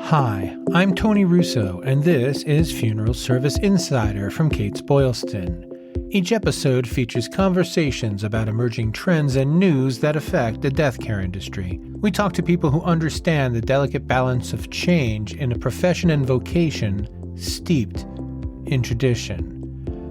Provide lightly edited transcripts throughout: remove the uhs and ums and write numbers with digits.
Hi, I'm Tony Russo, and this is Funeral Service Insider from Kates-Boylston. Each episode features conversations about emerging trends and news that affect the death care industry. We talk to people who understand the delicate balance of change in a profession and vocation steeped in tradition.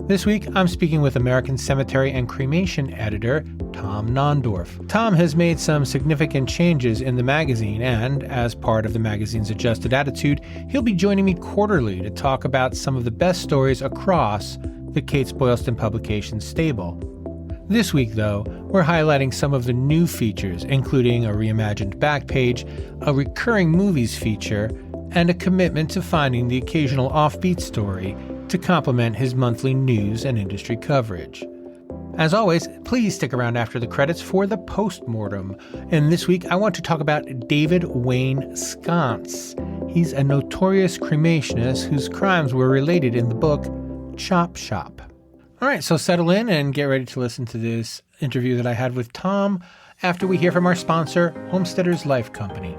This week, I'm speaking with American Cemetery and Cremation editor Tom Nondorf. Tom has made some significant changes in the magazine, and as part of the magazine's adjusted attitude, he'll be joining me quarterly to talk about some of the best stories across the Kates-Boylston Publications stable. This week, though, we're highlighting some of the new features, including a reimagined back page, a recurring movies feature, and a commitment to finding the occasional offbeat story to complement his monthly news and industry coverage. As always, please stick around after the credits for the postmortem. And this week, I want to talk about David Wayne Sconce. He's a notorious cremationist whose crimes were related in the book Chop Shop. All right, so settle in and get ready to listen to this interview that I had with Tom after we hear from our sponsor, Homesteaders Life Company.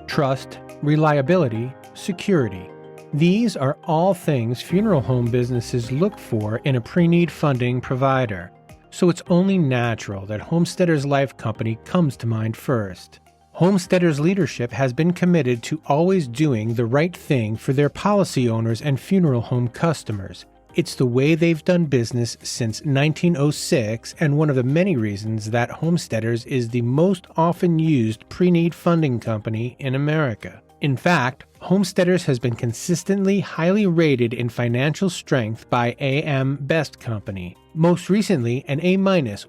Trust, reliability, security. These are all things funeral home businesses look for in a pre-need funding provider. So it's only natural that Homesteaders Life Company comes to mind first. Homesteaders leadership has been committed to always doing the right thing for their policy owners and funeral home customers. It's the way they've done business since 1906 and one of the many reasons that Homesteaders is the most often used pre-need funding company in America. In fact, Homesteaders has been consistently highly rated in financial strength by AM Best Company, most recently an A-,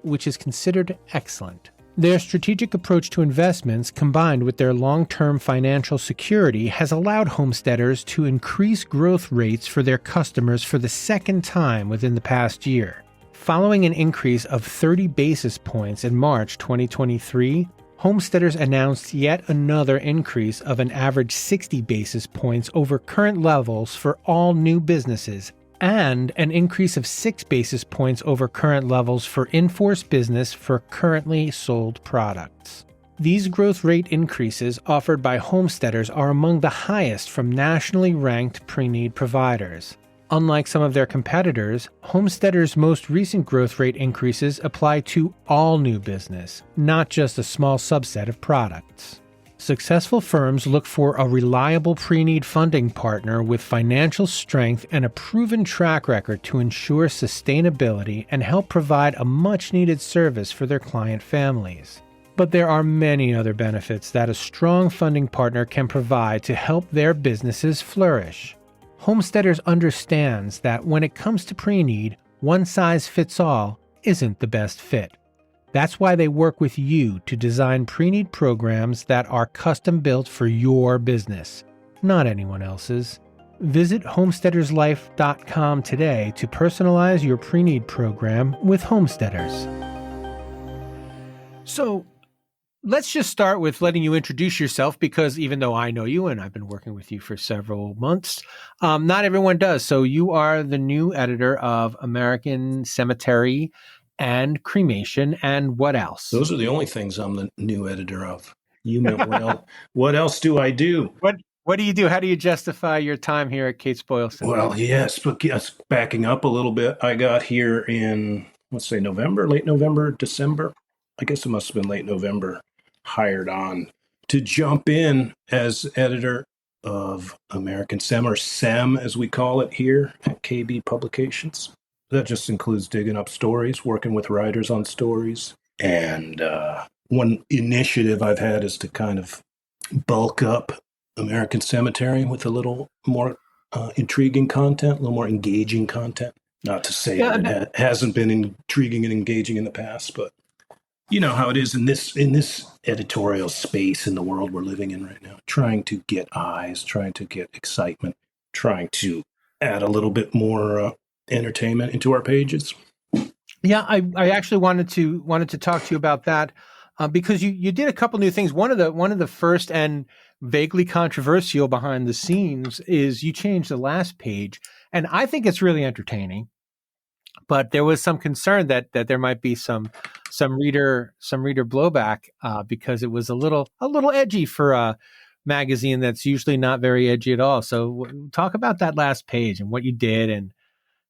which is considered excellent. Their strategic approach to investments combined with their long-term financial security has allowed Homesteaders to increase growth rates for their customers for the second time within the past year. Following an increase of 30 basis points in March 2023, Homesteaders announced yet another increase of an average 60 basis points over current levels for all new businesses, and an increase of 6 basis points over current levels for in-force business for currently sold products. These growth rate increases offered by Homesteaders are among the highest from nationally ranked pre-need providers. Unlike some of their competitors, Homesteaders' most recent growth rate increases apply to all new business, not just a small subset of products. Successful firms look for a reliable pre-need funding partner with financial strength and a proven track record to ensure sustainability and help provide a much-needed service for their client families. But there are many other benefits that a strong funding partner can provide to help their businesses flourish. Homesteaders understands that when it comes to pre-need, one size fits all isn't the best fit. That's why they work with you to design pre-need programs that are custom-built for your business, not anyone else's. Visit homesteaderslife.com today to personalize your pre-need program with Homesteaders. So, let's just start with letting you introduce yourself, because even though I know you and I've been working with you for several months, not everyone does. So you are the new editor of American Cemetery and Cremation, and what else? Those are the only things I'm the new editor of. You meant what else do I do? What do you do? How do you justify your time here at Kates-Boylston? Well, yes, but backing up a little bit, I got here in, let's say late November, December. I guess it must have been late November. Hired on to jump in as editor of American Sem, or SEM as we call it here at KB Publications. That just includes digging up stories, working with writers on stories. And one initiative I've had is to kind of bulk up American Cemetery with a little more intriguing content, a little more engaging content. Not to say that it hasn't been intriguing and engaging in the past, but you know how it is in this editorial space in the world we're living in right now. Trying to get eyes, trying to get excitement, trying to add a little bit more entertainment into our pages. Yeah, I actually wanted to talk to you about that because you did a couple new things. One of the first and vaguely controversial behind the scenes is you changed the last page, and I think it's really entertaining. But there was some concern that there might be some some reader blowback because it was a little edgy for a magazine that's usually not very edgy at all. So talk about that last page and what you did, and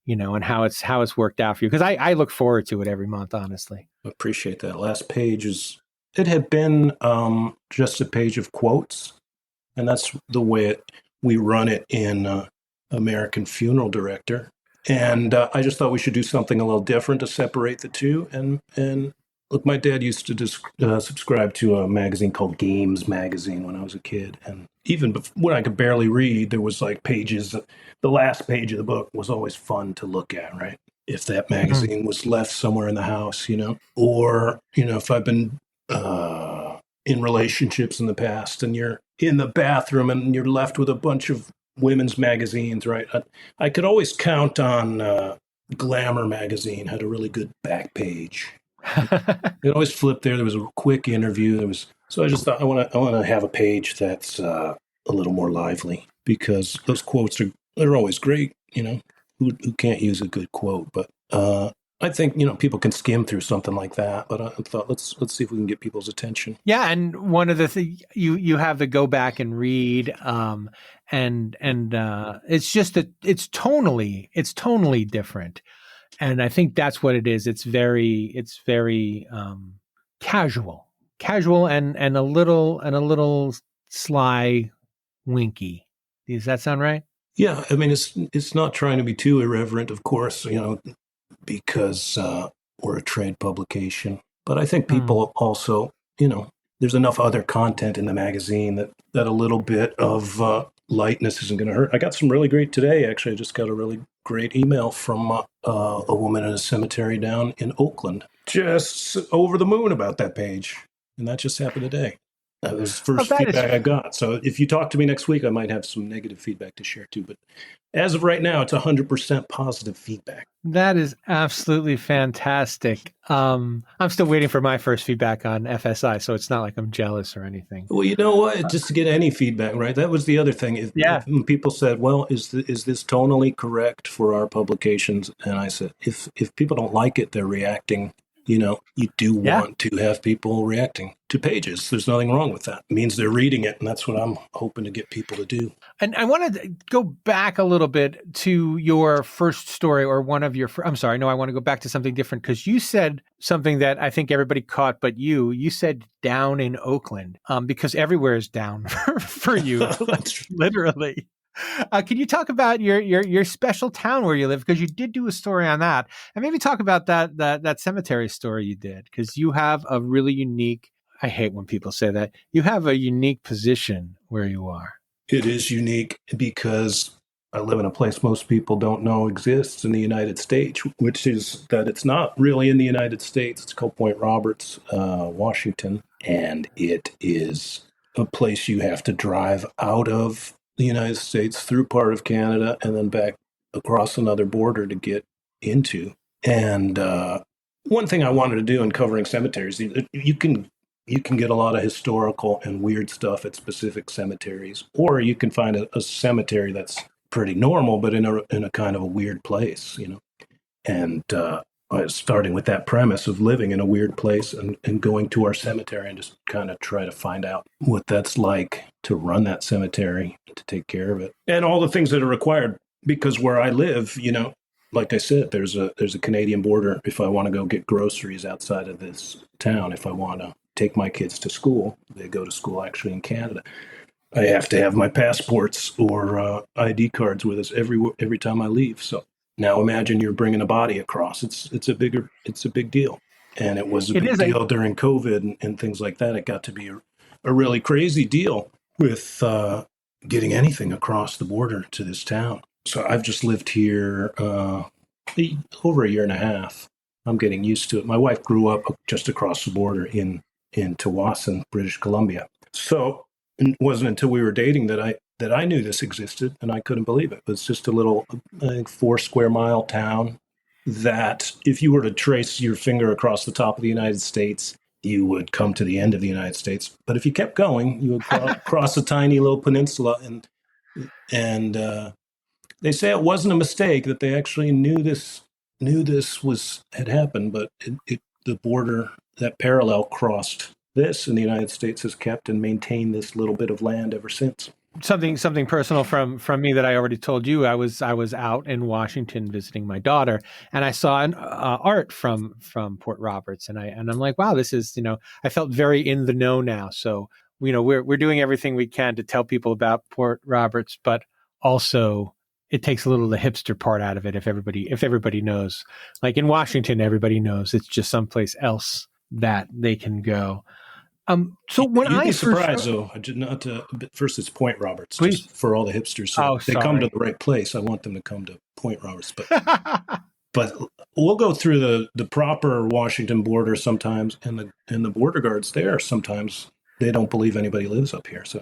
and how it's worked out for you, because I look forward to it every month, honestly. Appreciate that. Last page it had been just a page of quotes, and that's the way we run it in American Funeral Director. And I just thought we should do something a little different to separate the two. And look, my dad used to subscribe to a magazine called Games Magazine when I was a kid. And even when I could barely read, there was like pages. The last page of the book was always fun to look at, right? If that magazine was left somewhere in the house, or, if I've been in relationships in the past and you're in the bathroom and you're left with a bunch of women's magazines, right? I could always count on Glamour magazine had a really good back page. It always flipped there. There was a quick interview. So I just thought I want to have a page that's a little more lively, because those quotes they're always great. Who can't use a good quote? But I think people can skim through something like that. But I thought let's see if we can get people's attention. Yeah, and one of the things you have to go back and read, and it's just that it's tonally different, and I think that's what it is. It's very casual, and a little sly, winky. Does that sound right? Yeah, I mean it's not trying to be too irreverent, of course, because we're a trade publication. But I think people also, there's enough other content in the magazine that a little bit of lightness isn't going to hurt. I got some really great today. Actually, I just got a really great email from a woman in a cemetery down in Oakland, just over the moon about that page. And that just happened today. That was the first feedback I got. So if you talk to me next week, I might have some negative feedback to share too. But as of right now, it's 100% positive feedback. That is absolutely fantastic. I'm still waiting for my first feedback on FSI, so it's not like I'm jealous or anything. Well, you know what? Just to get any feedback, right? That was the other thing. If people said, well, is this tonally correct for our publications? And I said, if people don't like it, they're reacting. You do want to have people reacting to pages. There's nothing wrong with that. It means they're reading it, and that's what I'm hoping to get people to do. And I want to go back a little bit to your first story, or one of your. I'm sorry, no, I want to go back to something different, because you said something that I think everybody caught, but you said down in Oakland, because everywhere is down for you, literally. Can you talk about your special town where you live? Because you did do a story on that, and maybe talk about that cemetery story you did, because you have a really unique. I hate when people say that. You have a unique position where you are. It is unique because I live in a place most people don't know exists in the United States, which is that it's not really in the United States. It's called Point Roberts, Washington, and it is a place you have to drive out of the United States, through part of Canada, and then back across another border to get into. And one thing I wanted to do in covering cemeteries, you can get a lot of historical and weird stuff at specific cemeteries, or you can find a cemetery that's pretty normal, but in a kind of a weird place, And starting with that premise of living in a weird place and going to our cemetery and just kind of try to find out what that's like to run that cemetery, to take care of it, and all the things that are required. Because where I live, like I said, there's a Canadian border. If I want to go get groceries outside of this town, if I want to take my kids to school, they go to school actually in Canada, I have to have my passports or ID cards with us every time I leave. So now imagine you're bringing a body across. It's a big deal. And it was a big deal during COVID and things like that. It got to be a really crazy deal with getting anything across the border to this town. So I've just lived here over a year and a half. I'm getting used to it. My wife grew up just across the border in Tawasin, British Columbia. So it wasn't until we were dating that I knew this existed, and I couldn't believe it. It was just a little, I think, 4 square mile town that if you were to trace your finger across the top of the United States, you would come to the end of the United States. But if you kept going, you would cross a tiny little peninsula, and they say it wasn't a mistake, that they actually knew this had happened, but the border, that parallel crossed this, and the United States has kept and maintained this little bit of land ever since. Something personal from me that I already told you. I was out in Washington visiting my daughter, and I saw an art from Port Roberts, and I'm like, wow, this is, I felt very in the know now. So we're doing everything we can to tell people about Port Roberts, but also it takes a little of the hipster part out of it. If everybody knows, like in Washington, everybody knows it's just someplace else that they can go. So when You'd I be first, surprised, though. I did not. First, it's Point Roberts, please. just for all the hipsters. So Oh, they come to sorry. the right place. I want them to come to Point Roberts, but we'll go through the proper Washington border sometimes, and the border guards there sometimes they don't believe anybody lives up here. So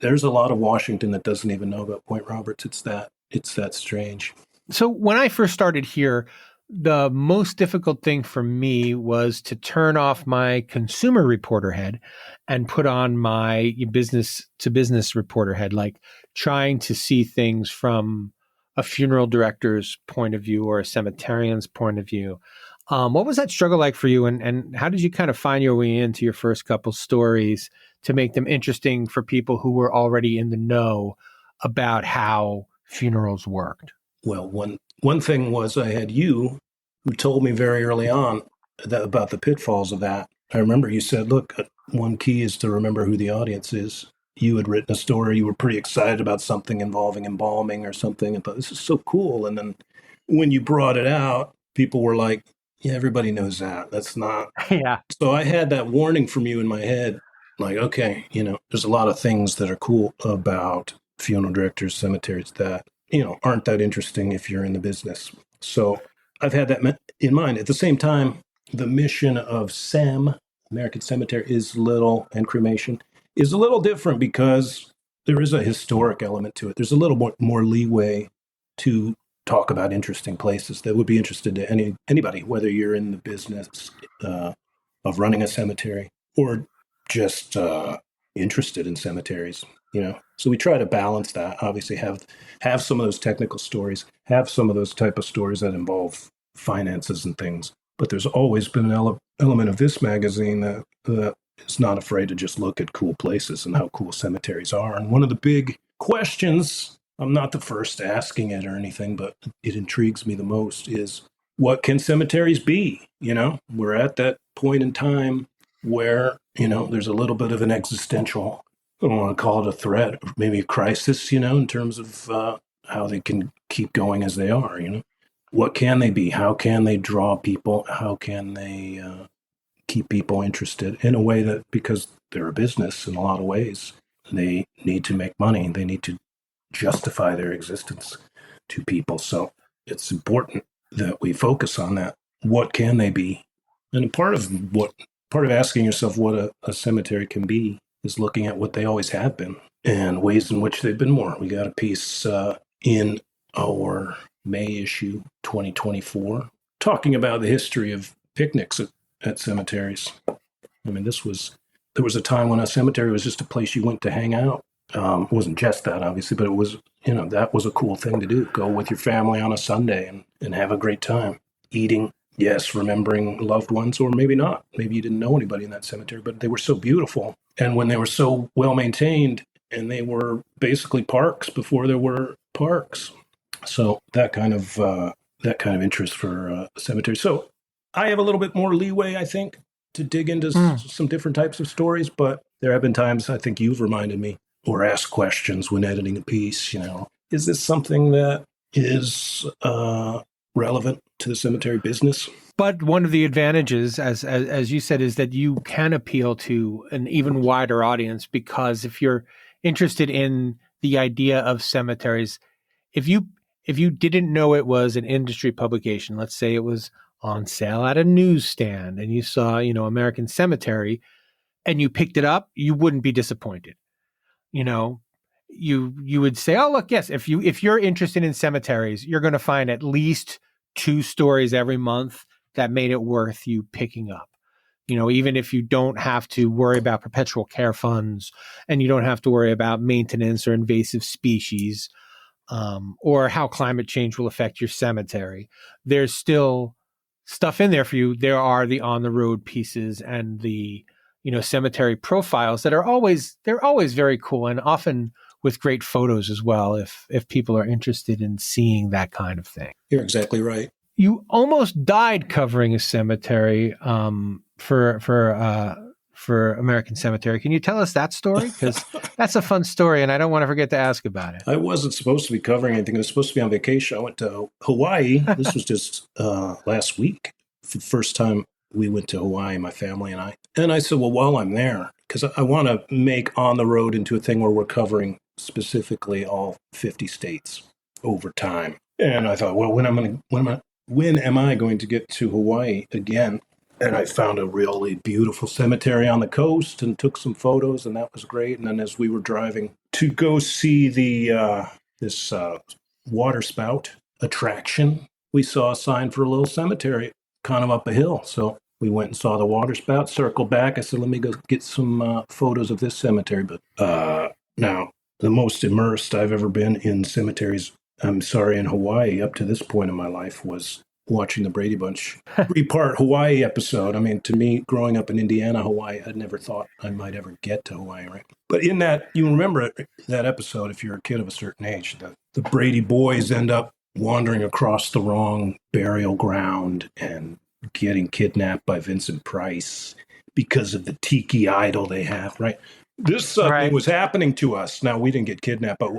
there's a lot of Washington that doesn't even know about Point Roberts. It's that strange. So when I first started here, the most difficult thing for me was to turn off my consumer reporter head and put on my business to business reporter head, like trying to see things from a funeral director's point of view or a cemeterian's point of view. What was that struggle like for you? And how did you kind of find your way into your first couple stories to make them interesting for people who were already in the know about how funerals worked? Well, one thing was I had you who told me very early on about the pitfalls of that. I remember you said, look, one key is to remember who the audience is. You had written a story. You were pretty excited about something involving embalming or something. And thought, this is so cool. And then when you brought it out, people were like, yeah, everybody knows that. That's not. Yeah. So I had that warning from you in my head. Like, okay, there's a lot of things that are cool about funeral directors, cemeteries that, aren't that interesting if you're in the business. So I've had that in mind. At the same time, the mission of SAM, American Cemetery, and Cremation, is a little different because there is a historic element to it. There's a little more leeway to talk about interesting places that would be interested to anybody, whether you're in the business of running a cemetery or just interested in cemeteries. So we try to balance that. Obviously, have some of those technical stories, have some of those type of stories that involve finances and things. But there's always been an element of this magazine that is not afraid to just look at cool places and how cool cemeteries are. And one of the big questions, I'm not the first asking it or anything, but it intrigues me the most, is what can cemeteries be? We're at that point in time where, there's a little bit of an existential, I don't want to call it a threat, or maybe a crisis, in terms of how they can keep going as they are, What can they be? How can they draw people? How can they keep people interested in a way that, because they're a business in a lot of ways, they need to make money. They need to justify their existence to people. So it's important that we focus on that. What can they be? And part of asking yourself what a cemetery can be is looking at what they always have been and ways in which they've been more. We got a piece in our May issue 2024 talking about the history of picnics at cemeteries. I mean, there was a time when a cemetery was just a place you went to hang out. It wasn't just that, obviously, but it was, that was a cool thing to do. Go with your family on a Sunday and have a great time eating. Yes, remembering loved ones, or maybe not. Maybe you didn't know anybody in that cemetery, but they were so beautiful. And when they were so well maintained, and they were basically parks before there were parks. So that kind of interest for cemeteries. So I have a little bit more leeway, I think, to dig into some different types of stories. But there have been times, I think you've reminded me, or asked questions when editing a piece. Is this something that is relevant to the cemetery business? But one of the advantages, as you said, is that you can appeal to an even wider audience, because if you're interested in the idea of cemeteries, if you didn't know it was an industry publication, let's say it was on sale at a newsstand and you saw, American Cemetery, and you picked it up, you wouldn't be disappointed. You would say, oh, look, yes, if you're interested in cemeteries, you're going to find at least 2 stories every month that made it worth you picking up. Even if you don't have to worry about perpetual care funds and you don't have to worry about maintenance or invasive species, or how climate change will affect your cemetery, there's still stuff in there for you, there are the on the road pieces and the, cemetery profiles that they're always very cool, and often with great photos as well, if people are interested in seeing that kind of thing. You're exactly right. You almost died covering a cemetery for American Cemetery. Can you tell us that story? Because that's a fun story, and I don't want to forget to ask about it. I wasn't supposed to be covering anything. I was supposed to be on vacation. I went to Hawaii. This was just last week. For the first time we went to Hawaii, my family and I. And I said, well, while I'm there, because I want to make On the Road into a thing where we're covering specifically all 50 states over time. And I thought, well, when am I going to get to Hawaii again? And I found a really beautiful cemetery on the coast and took some photos, and that was great. And then as we were driving to go see this water spout attraction, we saw a sign for a little cemetery kind of up a hill. So we went and saw the water spout, circled back. I said, let me go get some photos of this cemetery. But now, the most immersed I've ever been in cemeteries, in Hawaii up to this point in my life was watching the Brady Bunch 3-part Hawaii episode. I mean, to me, growing up in Indiana, Hawaii, I'd never thought I might ever get to Hawaii, right? But in that, you remember that episode, if you're a kid of a certain age, the Brady boys end up wandering across the wrong burial ground and getting kidnapped by Vincent Price because of the tiki idol they have, right? This suddenly was happening to us. Now, we didn't get kidnapped, but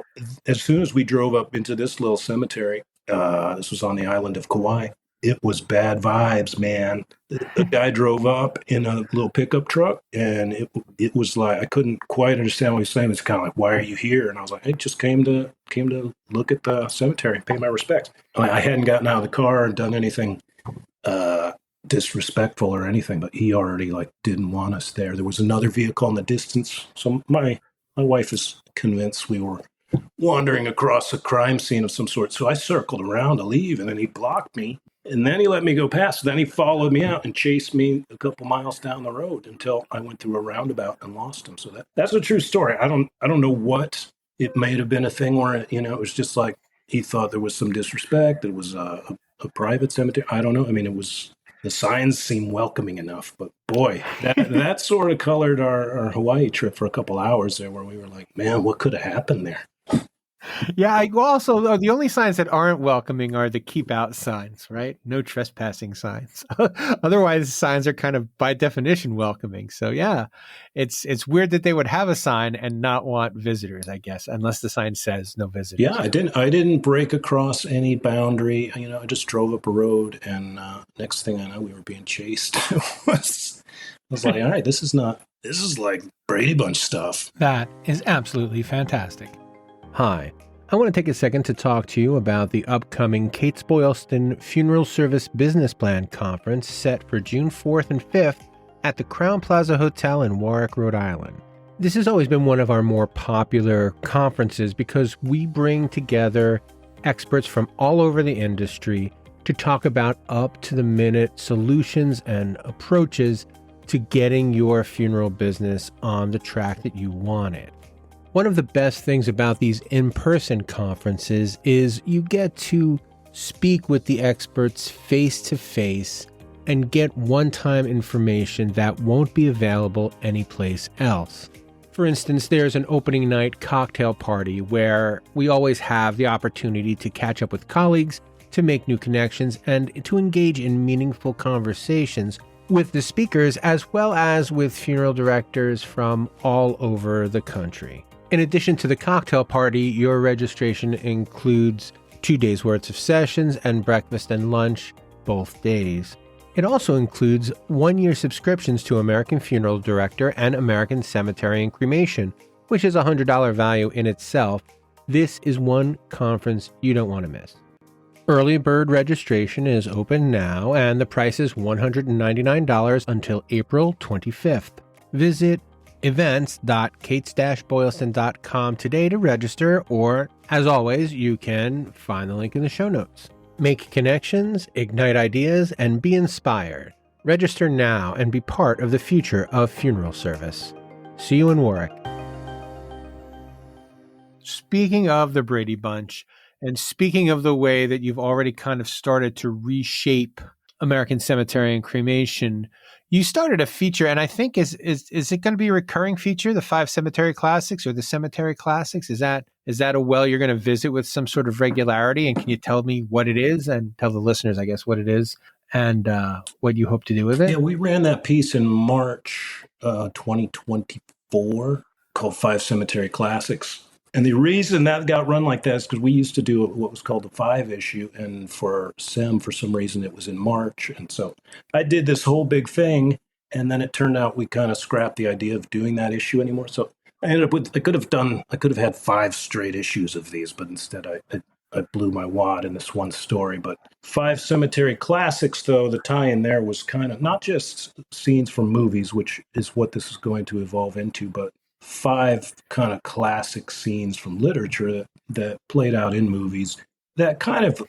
as soon as we drove up into this little cemetery, this was on the island of Kauai, it was bad vibes, man. The guy drove up in a little pickup truck, and it was like, I couldn't quite understand what he was saying. It's kind of like, why are you here? And I was like, I just came to look at the cemetery and pay my respects. I hadn't gotten out of the car and done anything disrespectful or anything, but he already didn't want us there. There was another vehicle in the distance, so my wife is convinced we were wandering across a crime scene of some sort. So I circled around to leave, and then he blocked me, and then he let me go past. Then he followed me out and chased me a couple miles down the road until I went through a roundabout and lost him. So that's a true story. I don't know what it may have been, a thing where it was just like he thought there was some disrespect. It was a private cemetery. I don't know. I mean, the signs seem welcoming enough, but boy, that sort of colored our Hawaii trip for a couple hours there, where we were like, man, what could have happened there? Yeah, also, the only signs that aren't welcoming are the keep out signs, right? No trespassing signs. Otherwise, signs are kind of by definition welcoming. So yeah, it's weird that they would have a sign and not want visitors, I guess, unless the sign says no visitors. Yeah, I didn't break across any boundary. I just drove up a road, and next thing I know, we were being chased. I was like, all right, this is like Brady Bunch stuff. That is absolutely fantastic. Hi, I want to take a second to talk to you about the upcoming Kates-Boylston Funeral Service Business Plan Conference set for June 4th and 5th at the Crown Plaza Hotel in Warwick, Rhode Island. This has always been one of our more popular conferences because we bring together experts from all over the industry to talk about up-to-the-minute solutions and approaches to getting your funeral business on the track that you want it. One of the best things about these in-person conferences is you get to speak with the experts face-to-face and get one-time information that won't be available anyplace else. For instance, there's an opening night cocktail party where we always have the opportunity to catch up with colleagues, to make new connections, and to engage in meaningful conversations with the speakers as well as with funeral directors from all over the country. In addition to the cocktail party, your registration includes 2 days' worth of sessions and breakfast and lunch both days. It also includes 1-year subscriptions to American Funeral Director and American Cemetery and Cremation, which is a $100 value in itself. This is one conference you don't want to miss. Early bird registration is open now, and the price is $199 until April 25th. Visit events.kates-boylston.com today to register, or, as always, you can find the link in the show notes. Make connections, ignite ideas, and be inspired. Register now and be part of the future of funeral service. See you in Warwick. Speaking of the Brady Bunch, and speaking of the way that you've already kind of started to reshape American Cemetery and Cremation, you started a feature, and I think is it going to be a recurring feature, the 5 cemetery classics or the cemetery classics? Is that a well you're going to visit with some sort of regularity? And can you tell me what it is and tell the listeners, I guess, what it is and what you hope to do with it? Yeah, we ran that piece in March 2024 called 5 Cemetery Classics. And the reason that got run like that is because we used to do what was called the 5 issue. And for SEM, for some reason, it was in March. And so I did this whole big thing. And then it turned out we kind of scrapped the idea of doing that issue anymore. So I ended up with, I could have had 5 straight issues of these, but instead I blew my wad in this one story. But 5 Cemetery Classics, though, the tie-in there was kind of not just scenes from movies, which is what this is going to evolve into, but 5 kind of classic scenes from literature that played out in movies that kind of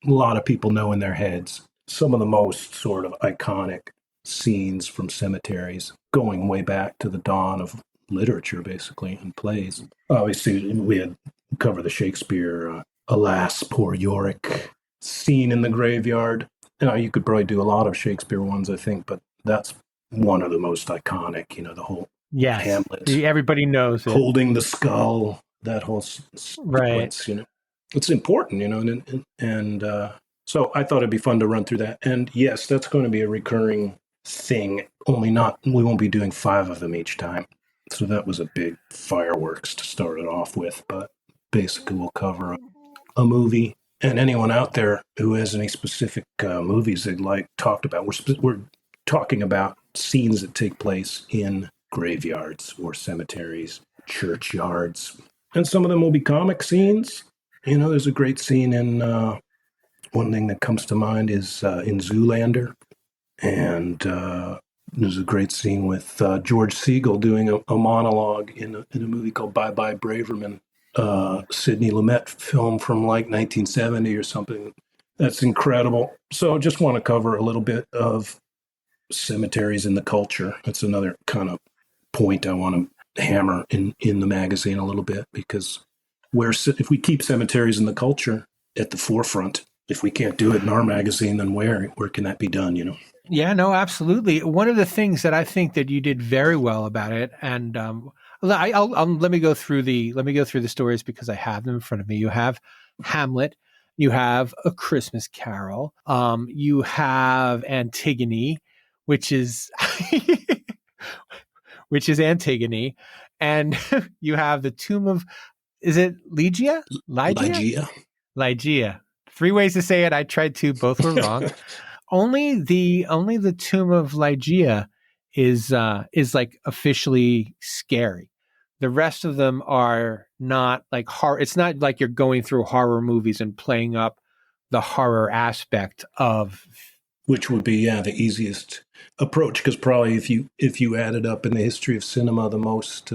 a lot of people know in their heads. Some of the most sort of iconic scenes from cemeteries going way back to the dawn of literature, basically, and plays. Obviously, we had covered the Shakespeare Alas, Poor Yorick scene in the graveyard. You could probably do a lot of Shakespeare ones, I think, but that's one of the most iconic, the whole Hamlet. Everybody knows it. Holding the skull, that whole sequence, right. It's important, and so I thought it'd be fun to run through that. And yes, that's going to be a recurring thing, we won't be doing 5 of them each time. So that was a big fireworks to start it off with, but basically we'll cover a movie. And anyone out there who has any specific movies they'd like talked about, we're talking about scenes that take place in graveyards or cemeteries, churchyards. And some of them will be comic scenes. There's a great scene in, one thing that comes to mind is in Zoolander. And there's a great scene with George Segal doing a monologue in a movie called Bye Bye Braverman, Sidney Lumet film from like 1970 or something. That's incredible. So just want to cover a little bit of cemeteries in the culture. That's another kind of point I want to hammer in the magazine a little bit, because if we keep cemeteries in the culture at the forefront, if we can't do it in our magazine, then where can that be done, Yeah, no, absolutely. One of the things that I think that you did very well about it, and let me go through the stories because I have them in front of me. You have Hamlet, you have A Christmas Carol, you have Antigone, which is Antigone, and you have the tomb of, is it Ligeia? Ligeia. 3 ways to say it. I tried 2, both were wrong. Only the tomb of Ligeia is like officially scary. The rest of them are not like horror. It's not like you're going through horror movies and playing up the horror aspect of, which would be the easiest approach, because probably if you added up in the history of cinema, the most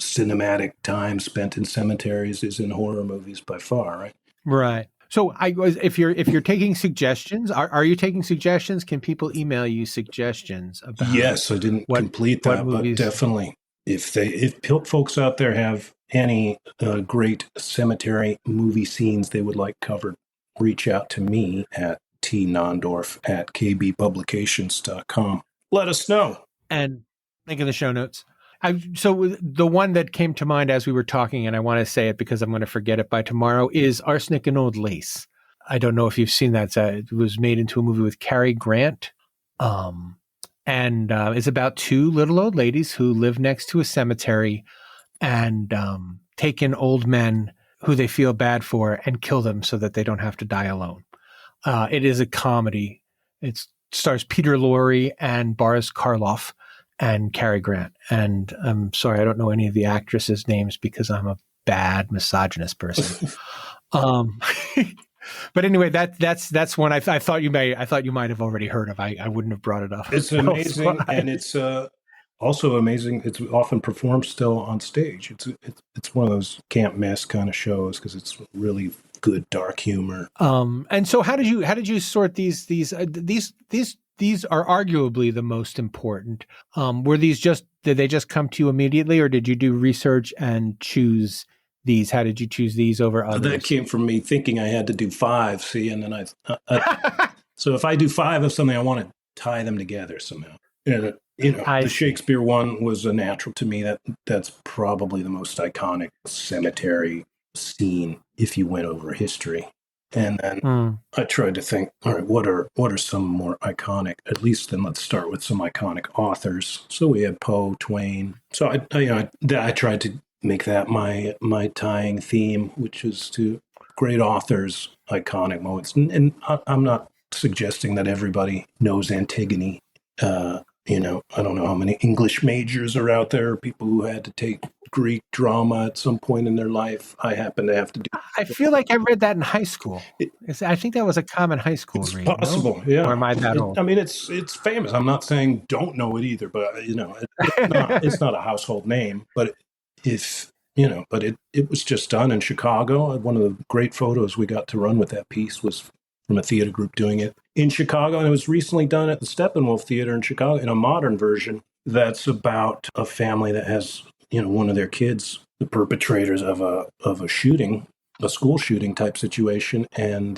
cinematic time spent in cemeteries is in horror movies by far, right? Right. So if you're taking suggestions, are you taking suggestions? Can people email you suggestions about? Yes, I didn't complete that, but definitely, if folks out there have any great cemetery movie scenes they would like covered, reach out to me at tnondorf@kbpublications.com. Let us know. And link in the show notes. So the one that came to mind as we were talking, and I want to say it because I'm going to forget it by tomorrow, is Arsenic and Old Lace. I don't know if you've seen that. It was made into a movie with Cary Grant. And it's about 2 little old ladies who live next to a cemetery and take in old men who they feel bad for and kill them so that they don't have to die alone. It is a comedy. It stars Peter Lorre and Boris Karloff and Cary Grant. And I'm sorry, I don't know any of the actresses' names because I'm a bad misogynist person. But anyway, that's one I thought you might have already heard of. I wouldn't have brought it up. It's amazing, and it's also amazing. It's often performed still on stage. It's one of those can't miss kind of shows because it's really good dark humor. And so how did you sort these? These are arguably the most important. Did they just come to you immediately, or did you do research and choose these? How did you choose these over others? That came from me thinking I had to do 5. See, and then I So if I do 5 of something, I want to tie them together somehow. And I the see. Shakespeare one was a natural to me. That's probably the most iconic cemetery scene if you went over history. And then Hmm. I tried to think, all right, what are some more iconic? At least then let's start with some iconic authors. So we had Poe, Twain. So I tried to make that my tying theme, which is to great authors, iconic moments. And I'm not suggesting that everybody knows Antigone. I don't know how many English majors are out there, people who had to take Greek drama at some point in their life. I happen to have to do I feel like I read that in high school. it. I think that was a common high school It's read, no? possible, Or yeah. am I that old? It's famous. I'm not saying don't know it either, but it's not a household name. But it was just done in Chicago. One of the great photos we got to run with that piece was from a theater group doing it in Chicago, and it was recently done at the Steppenwolf Theater in Chicago in a modern version that's about a family that has one of their kids, the perpetrators of a shooting, a school shooting type situation, and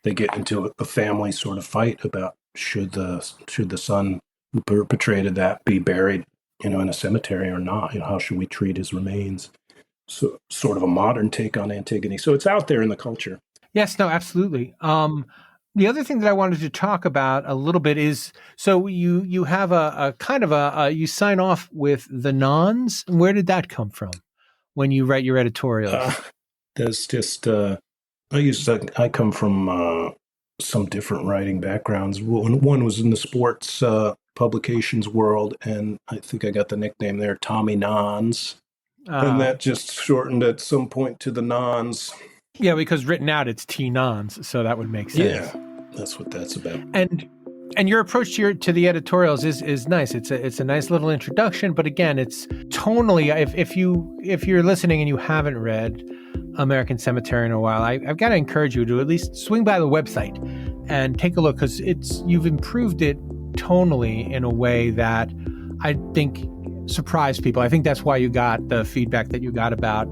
they get into a family sort of fight about should the son who perpetrated that be buried, in a cemetery or not? How should we treat his remains? So sort of a modern take on Antigone. So it's out there in the culture. Yes, no, absolutely. The other thing that I wanted to talk about a little bit is, so you have a kind of you sign off with the Nons. Where did that come from when you write your editorials? That's just I come from some different writing backgrounds. One was in the sports publications world, and I think I got the nickname there, Tommy Nons, and that just shortened at some point to the Nons. Yeah, because written out it's T Nons, so that would make sense. Yeah, that's what that's about. And your approach to the editorials is nice. It's a nice little introduction, but again, it's tonally. If you're listening and you haven't read American Cemetery in a while, I've got to encourage you to at least swing by the website and take a look, because you've improved it tonally in a way that I think surprised people. I think that's why you got the feedback that you got about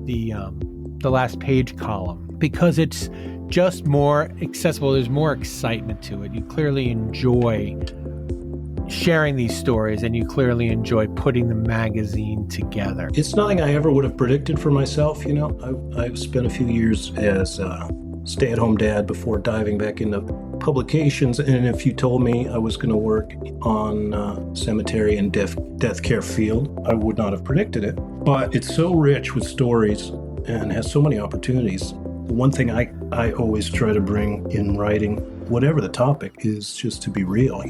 the last page column, because it's just more accessible. There's more excitement to it. You clearly enjoy sharing these stories, and you clearly enjoy putting the magazine together. It's nothing I ever would have predicted for myself. I've spent a few years as a stay-at-home dad before diving back into publications, and if you told me I was going to work on cemetery and death care field, I would not have predicted it. But it's so rich with stories and has so many opportunities. The one thing I always try to bring in writing, whatever the topic, is just to be real,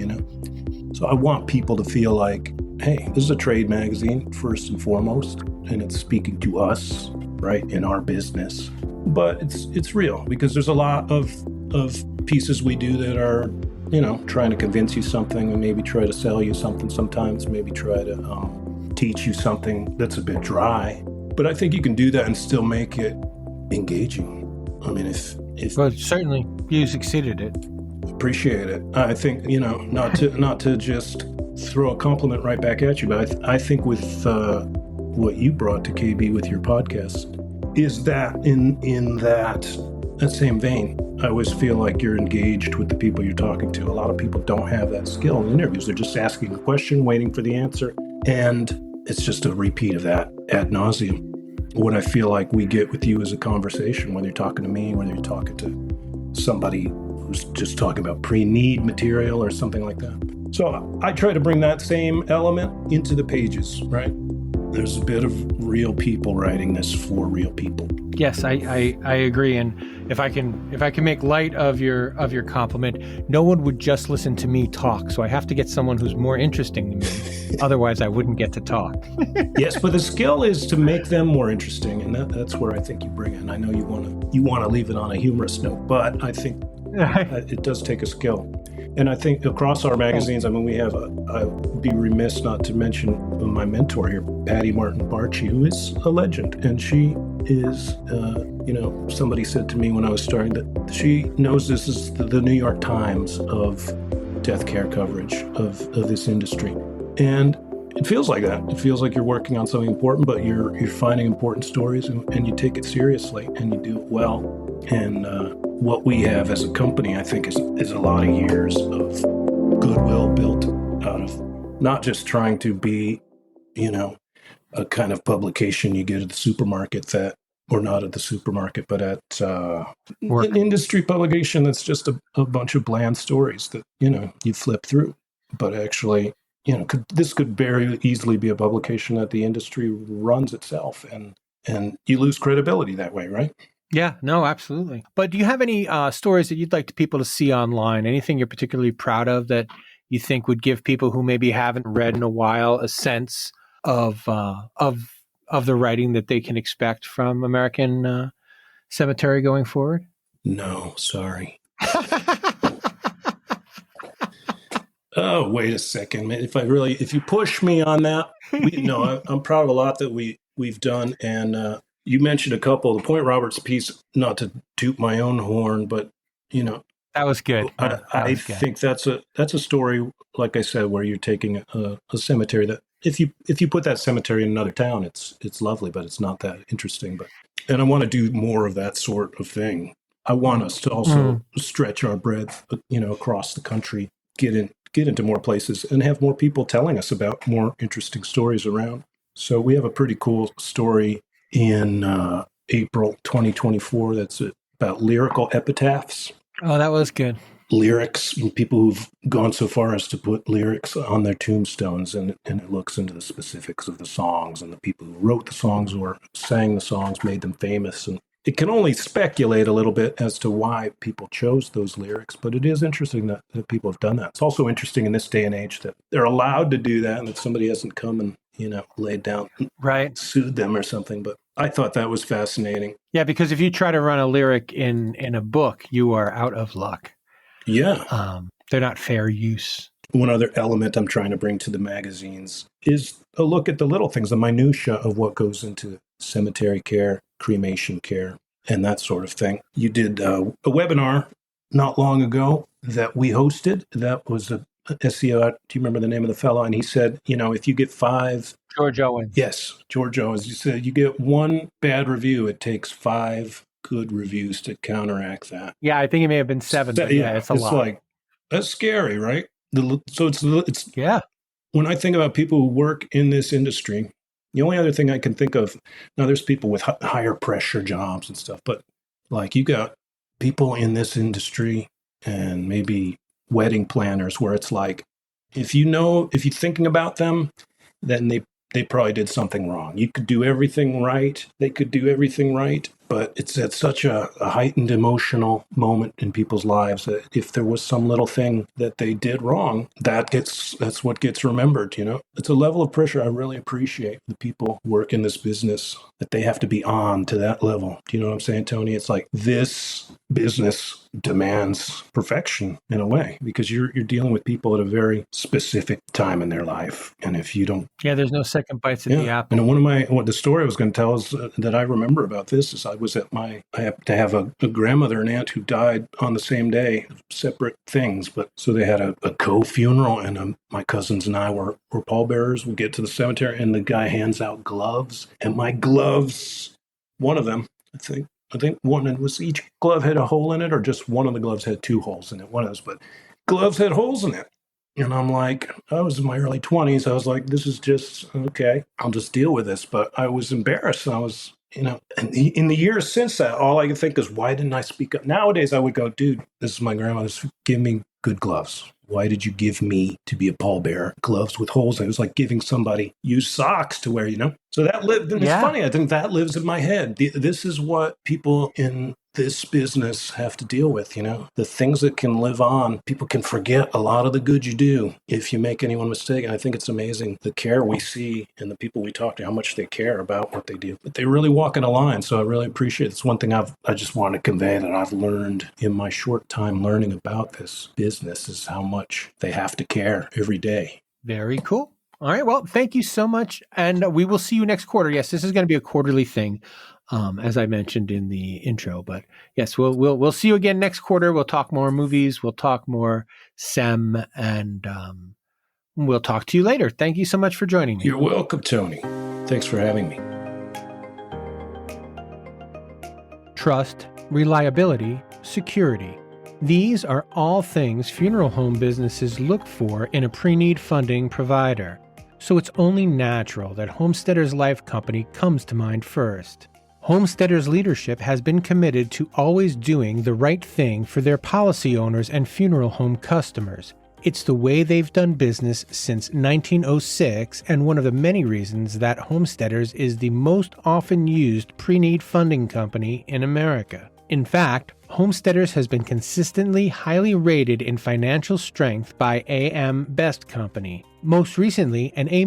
So I want people to feel like, hey, this is a trade magazine first and foremost, and it's speaking to us, right, in our business. But it's real, because there's a lot of pieces we do that are, trying to convince you something, and maybe try to sell you something sometimes, maybe try to teach you something that's a bit dry. But I think you can do that and still make it engaging. I mean, if Well, certainly you succeeded it. Appreciate it. I think, not to just throw a compliment right back at you, but I think with what you brought to KB with your podcast is that in that same vein, I always feel like you're engaged with the people you're talking to. A lot of people don't have that skill in interviews. They're just asking a question, waiting for the answer, and it's just a repeat of that ad nauseum. What I feel like we get with you is a conversation, whether you're talking to me, whether you're talking to somebody who's just talking about pre-need material or something like that. So I try to bring that same element into the pages, right? There's a bit of real people writing this for real people. Yes, I agree. And if I can make light of your compliment, no one would just listen to me talk. So I have to get someone who's more interesting to me. Otherwise, I wouldn't get to talk. Yes, but the skill is to make them more interesting, and that's where I think you bring in. I know you want to leave it on a humorous note, but I think it does take a skill. And I think across our magazines, I mean, we have I'd be remiss not to mention my mentor here, Patty Martin Barchi, who is a legend. And she is, somebody said to me when I was starting that she knows this is the New York Times of death care coverage of this industry. And it feels like that. It feels like you're working on something important, but you're finding important stories and you take it seriously and you do it well. And what we have as a company, I think, is a lot of years of goodwill built out of not just trying to be, a kind of publication you get at the supermarket or not at the supermarket, but at an industry publication that's just a bunch of bland stories that, you flip through. But actually, this could very easily be a publication that the industry runs itself, and you lose credibility that way, right? Yeah, no, absolutely. But do you have any stories that you'd like people to see online? Anything you're particularly proud of that you think would give people who maybe haven't read in a while a sense of the writing that they can expect from American Cemetery going forward? No, sorry. Oh, wait a second, man. If you push me on that, I'm proud of a lot that we've done. And you mentioned a couple. The Point Roberts piece, not to toot my own horn, but that was good. I think that's a story, like I said, where you're taking a cemetery that if you put that cemetery in another town, it's lovely, but it's not that interesting. And I want to do more of that sort of thing. I want us to also stretch our breadth, across the country, get into more places, and have more people telling us about more interesting stories around. So we have a pretty cool story in April 2024 that's about lyrical epitaphs. Oh, that was good. Lyrics, people who've gone so far as to put lyrics on their tombstones, and it looks into the specifics of the songs and the people who wrote the songs or sang the songs, made them famous. And it can only speculate a little bit as to why people chose those lyrics, but it is interesting that people have done that. It's also interesting in this day and age that they're allowed to do that and that somebody hasn't come and, laid down, right, sued them or something. But I thought that was fascinating. Yeah, because if you try to run a lyric in a book, you are out of luck. Yeah. They're not fair use. One other element I'm trying to bring to the magazines is a look at the little things, the minutia of what goes into cemetery care, cremation care, and that sort of thing. You did a webinar not long ago that we hosted. That was a SEO. Do you remember the name of the fellow? And he said, if you get 5... George Owens. Yes, George Owens. You said you get 1 bad review, it takes 5 good reviews to counteract that. Yeah, I think it may have been 7. But yeah, it's a lot. It's like, that's scary, right? So it's yeah. When I think about people who work in this industry, the only other thing I can think of, now there's people with higher pressure jobs and stuff, but like you got people in this industry and maybe wedding planners where it's like, if you're thinking about them, then they probably did something wrong. You could do everything right. They could do everything right. But it's at such a heightened emotional moment in people's lives that if there was some little thing that they did wrong, that's what gets remembered, It's a level of pressure I really appreciate. The people who work in this business, that they have to be on to that level. Do you know what I'm saying, Tony? It's like this business demands perfection in a way because you're dealing with people at a very specific time in their life. And if you don't... Yeah, there's no second bites at the apple. And the story I was going to tell is that I remember about this is I happened to have a grandmother and aunt who died on the same day, separate things, but so they had a co-funeral, and my cousins and I were pallbearers. We get to the cemetery, and the guy hands out gloves, and my gloves, one of them, I think one was, each glove had a hole in it, or just one of the gloves had 2 holes in it. One of those, but gloves had holes in it. And I'm like, I was in my early 20s. I was like, this is just, okay, I'll just deal with this. But I was embarrassed. I was, and in the years since that, all I could think is, why didn't I speak up? Nowadays, I would go, dude, this is my grandmother's. Give me good gloves. Why did you give me to be a pallbearer gloves with holes in it? It was like giving somebody used socks to wear, So that lived, and it's funny, I think that lives in my head. This is what people in this business have to deal with, the things that can live on. People can forget a lot of the good you do if you make any one mistake. And I think it's amazing the care we see and the people we talk to, how much they care about what they do. But they really walk in a line. So I really appreciate it. It's one thing I just want to convey that I've learned in my short time learning about this business is how much they have to care every day. Very cool. All right. Well, thank you so much. And we will see you next quarter. Yes, this is going to be a quarterly thing. As I mentioned in the intro, but yes, we'll see you again next quarter. We'll talk more movies. We'll talk more SEM, and we'll talk to you later. Thank you so much for joining me. You're welcome, Tony. Thanks for having me. Trust, reliability, security. These are all things funeral home businesses look for in a pre-need funding provider. So it's only natural that Homesteaders Life Company comes to mind first. Homesteaders leadership has been committed to always doing the right thing for their policy owners and funeral home customers. It's the way they've done business since 1906 and one of the many reasons that Homesteaders is the most often used pre-need funding company in America. In fact, Homesteaders has been consistently highly rated in financial strength by AM Best Company, most recently an A-,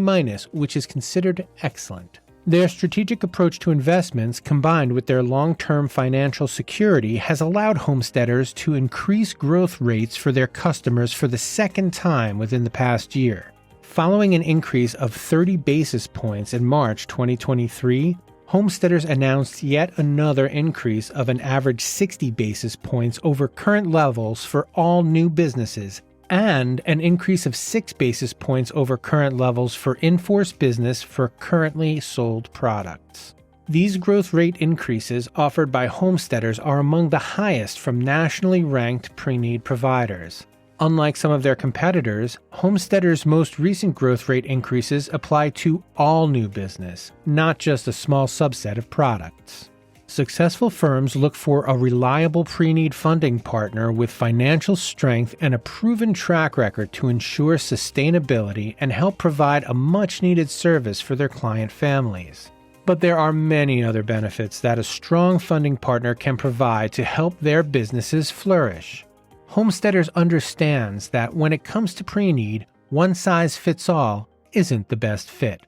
which is considered excellent. Their strategic approach to investments combined with their long-term financial security has allowed Homesteaders to increase growth rates for their customers for the second time within the past year. Following an increase of 30 basis points in March 2023, Homesteaders announced yet another increase of an average 60 basis points over current levels for all new businesses, and an increase of 6 basis points over current levels for in-force business for currently sold products. These growth rate increases offered by Homesteaders are among the highest from nationally ranked pre-need providers. Unlike some of their competitors, Homesteaders' most recent growth rate increases apply to all new business, not just a small subset of products. Successful firms look for a reliable pre-need funding partner with financial strength and a proven track record to ensure sustainability and help provide a much-needed service for their client families. But there are many other benefits that a strong funding partner can provide to help their businesses flourish. Homesteaders understands that when it comes to pre-need, one size fits all isn't the best fit.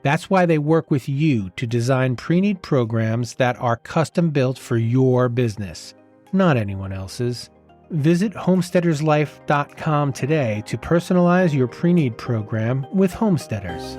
That's why they work with you to design pre-need programs that are custom-built for your business, not anyone else's. Visit homesteaderslife.com today to personalize your pre-need program with Homesteaders.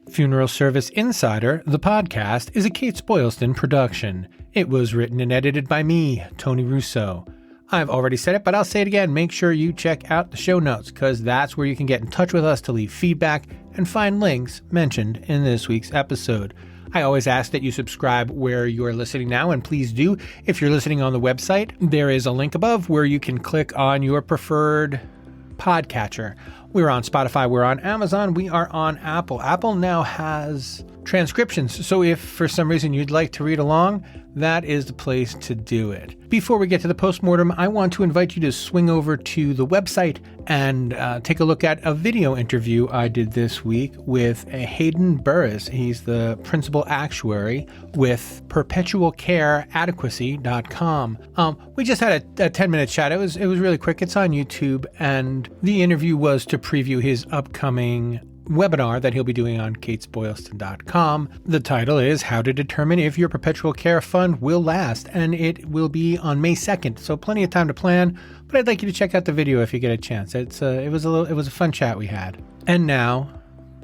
Funeral Service Insider, the podcast, is a Kates-Boylston production. It was written and edited by me, Tony Russo. I've already said it, but I'll say it again. Make sure you check out the show notes, because that's where you can get in touch with us to leave feedback and find links mentioned in this week's episode. I always ask that you subscribe where you're listening now, and please do. If you're listening on the website, there is a link above where you can click on your preferred podcatcher. We're on Spotify, we're on Amazon, we are on Apple. Apple now has transcriptions, so if for some reason you'd like to read along, that is the place to do it. Before we get to the postmortem, I want to invite you to swing over to the website and take a look at a video interview I did this week with Hayden Burris. He's the principal actuary with perpetualcareadequacy.com. We just had a 10-minute chat. It was really quick. It's on YouTube, and the interview was to preview his upcoming webinar that he'll be doing on Kates-Boylston.com. The title is How to Determine If Your Perpetual Care Fund Will Last, and it will be on May 2nd, so plenty of time to plan, but I'd like you to check out the video if you get a chance. It was a fun chat we had. And now,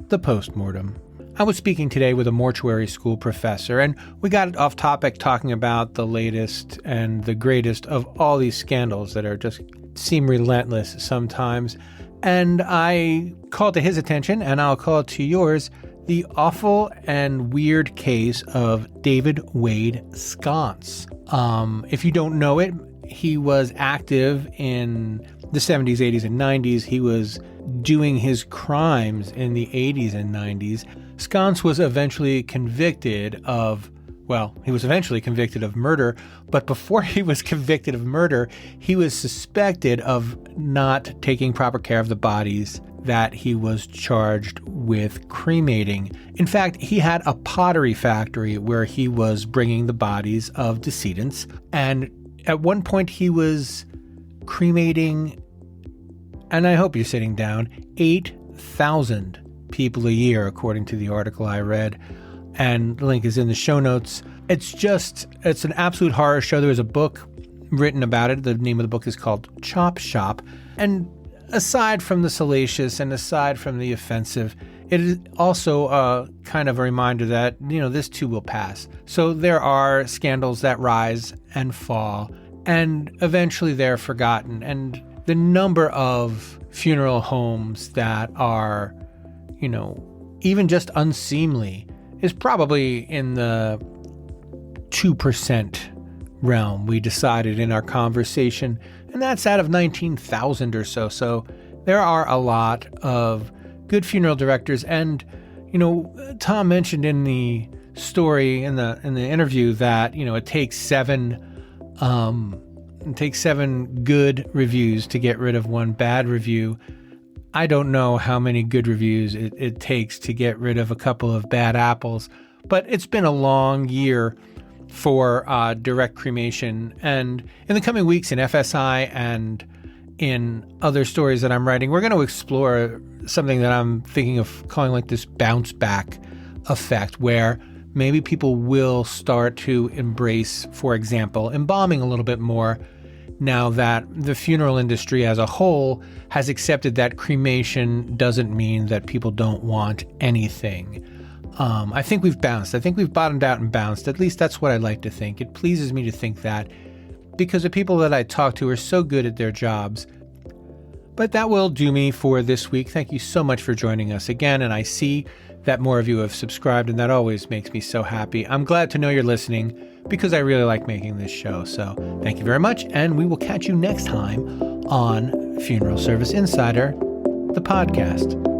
the postmortem. I was speaking today with a mortuary school professor, and we got off topic talking about the latest and the greatest of all these scandals that are just seem relentless sometimes. And I called to his attention, and I'll call it to yours, the awful and weird case of David Wade Sconce. If you don't know it, he was active in the 70s, 80s, and 90s. He was doing his crimes in the 80s and 90s. Sconce was eventually convicted of murder, but before he was convicted of murder, he was suspected of not taking proper care of the bodies that he was charged with cremating. In fact, he had a pottery factory where he was bringing the bodies of decedents, and at one point he was cremating, and I hope you're sitting down, 8,000 people a year, according to the article I read. And the link is in the show notes. It's an absolute horror show. There was a book written about it. The name of the book is called Chop Shop. And aside from the salacious and aside from the offensive, it is also a kind of a reminder that, this too will pass. So there are scandals that rise and fall, and eventually they're forgotten. And the number of funeral homes that are even just unseemly is probably in the 2% realm, we decided in our conversation, and that's out of 19,000 or so. So there are a lot of good funeral directors. And, Tom mentioned in the story, in the interview, that, it takes seven good reviews to get rid of one bad review. I don't know how many good reviews it takes to get rid of a couple of bad apples, but it's been a long year for direct cremation. And in the coming weeks in FSI and in other stories that I'm writing, we're going to explore something that I'm thinking of calling like this bounce back effect, where maybe people will start to embrace, for example, embalming a little bit more now that the funeral industry as a whole has accepted that cremation doesn't mean that people don't want anything. I think we've bounced. I think we've bottomed out and bounced. At least that's what I like to think. It pleases me to think that, because the people that I talk to are so good at their jobs. But that will do me for this week. Thank you so much for joining us again. And I see that more of you have subscribed, and that always makes me so happy. I'm glad to know you're listening, because I really like making this show. So thank you very much. And we will catch you next time on Funeral Service Insider, the podcast.